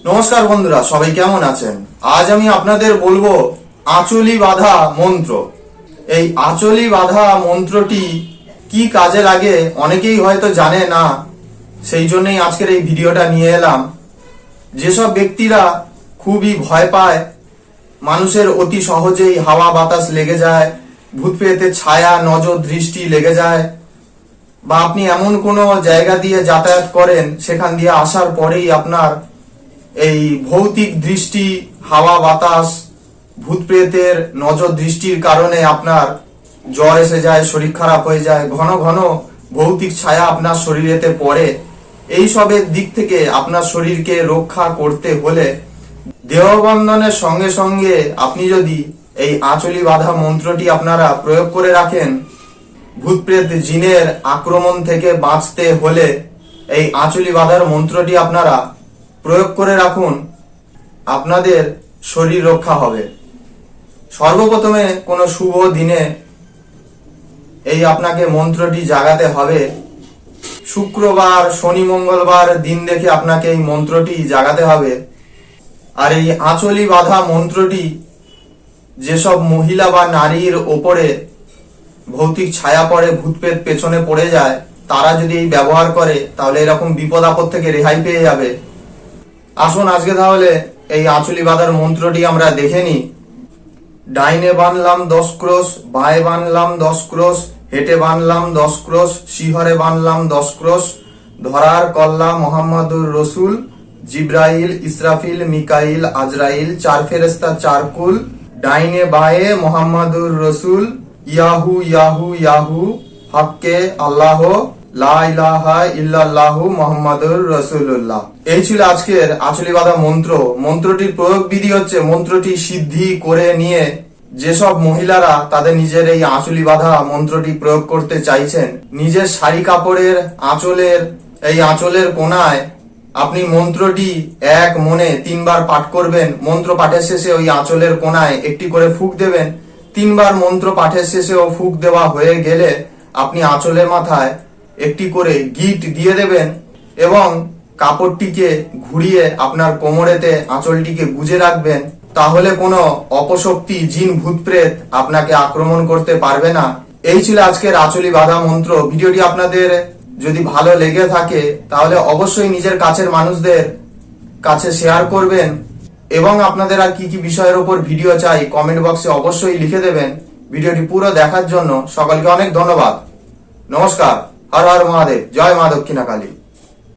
নমস্কার বন্ধুরা, সবাই কেমন আছেন? আজ আমি আপনাদের বলবো আঁচলি বাঁধা মন্ত্র। এই আঁচলি বাঁধা মন্ত্রটি কি কাজে লাগে অনেকেই হয়তো জানে না, সেই জন্যই আজকের এই ভিডিওটা নিয়ে এলাম। যেসব ব্যক্তিরা খুবই ভয় পায়, মানুষের অতি সহজেই হাওয়া বাতাস লেগে যায়, ভূত প্রেতের ছায়া নজর দৃষ্টি লেগে যায়, বা আপনি এমন কোনো জায়গা দিয়ে যাতায়াত করেন, সেখান দিয়ে আসার পরেই আপনার এই ভৌতিক দৃষ্টি, হাওয়া বাতাস, ভূত প্রেতের নজর দৃষ্টির কারণে আপনার জ্বর এসে যায়, শরীর খারাপ হয়ে যায়, ঘন ঘন ভৌতিক ছায়া আপনার শরীরেতে পড়ে। এই সবের দিক থেকে আপনার শরীরকে রক্ষা করতে হলে দেহবন্ধনের সঙ্গে সঙ্গে আপনি যদি এই আঁচলি বাঁধা মন্ত্রটি আপনারা প্রয়োগ করে রাখেন, ভূত প্রেত জিনের আক্রমণ থেকে বাঁচতে হলে এই আঁচলি বাঁধার মন্ত্রটি আপনারা প্রয়োগ করে রাখুন, আপনাদের শরীর রক্ষা হবে। সর্বপ্রথমে কোনো শুভ দিনে এই আপনাকে মন্ত্রটি জাগাতে হবে। শুক্রবার, শনি, মঙ্গলবার দিন দেখে আপনাকে এই মন্ত্রটি জাগাতে হবে। আর এই আঁচলি বাঁধা মন্ত্রটি যেসব মহিলা বা নারীর ওপরে ভৌতিক ছায়া পড়ে, ভূতপ্রেত পেছনে পড়ে যায়, তারা যদি এই ব্যবহার করে তাহলে এরকম বিপদ আপদ থেকে রেহাই পেয়ে যাবে। আসুন আজকে তাহলে এই আঁচলি বাঁধার মন্ত্রটি আমরা দেখে নিই। ডাইনে বানলাম 10 ক্রোশ, বাঁয়ে বানলাম 10 ক্রোশ, হেঁটে বানলাম 10 ক্রোশ, শিহরে বানলাম 10 ক্রোশ, ধরার কল্লা মোহাম্মদুর রসুল, জিব্রাইল, ইসরাফিল, মিকাইল, আজরাইল, 4 ফেরেশতা 4 কুল, ডাইনে বাঁয়ে মোহাম্মদুর রসুল, ইয়াহু ইয়াহু ইয়াহু, হক্কে আল্লাহ, লা ইলাহা ইল্লাল্লাহু মুহাম্মাদুর রাসূলুল্লাহ। এই ছিল আজকের আঁচলি বাঁধা মন্ত্র। মন্ত্রটির প্রয়োগ বিধি হচ্ছে, মন্ত্রটি সিদ্ধি করে নিয়ে যেসব মহিলারা তাদের নিজের এই আঁচলি বাঁধা মন্ত্রটি প্রয়োগ করতে চাইছেন, নিজের শাড়ি কাপড়ের আঁচলের কোনায় আপনি মন্ত্রটি এক মনে 3 বার পাঠ করবেন। মন্ত্র পাঠের শেষে ওই আঁচলের কোনায় একটি করে ফুঁক দেবেন। 3 বার মন্ত্র পাঠের শেষে ও ফুঁক দেওয়া হয়ে গেলে আপনি আঁচলের মাথায় একটি করে গিট দিয়ে দেবেন এবং কাপড়টিকে ঘুরিয়ে আপনার কোমরেতে আঁচলটিকে গুজে রাখবেন। তাহলে কোনো অপশক্তি, জিন, ভূত প্রেত আপনাকে আক্রমণ করতে পারবে না। এই ছিল আজকের আঁচলি বাঁধা মন্ত্র। ভিডিওটি আপনাদের যদি ভালো লেগে থাকে তাহলে অবশ্যই নিজের কাছের মানুষদের কাছে শেয়ার করবেন এবং আপনাদের আর কি কি বিষয়ের উপর ভিডিও চাই কমেন্ট বক্সে অবশ্যই লিখে দেবেন। ভিডিওটি পুরো দেখার জন্য সকলকে অনেক ধন্যবাদ। নমস্কার। হর হর মহাদেব। জয় মা দক্ষিণা কালী।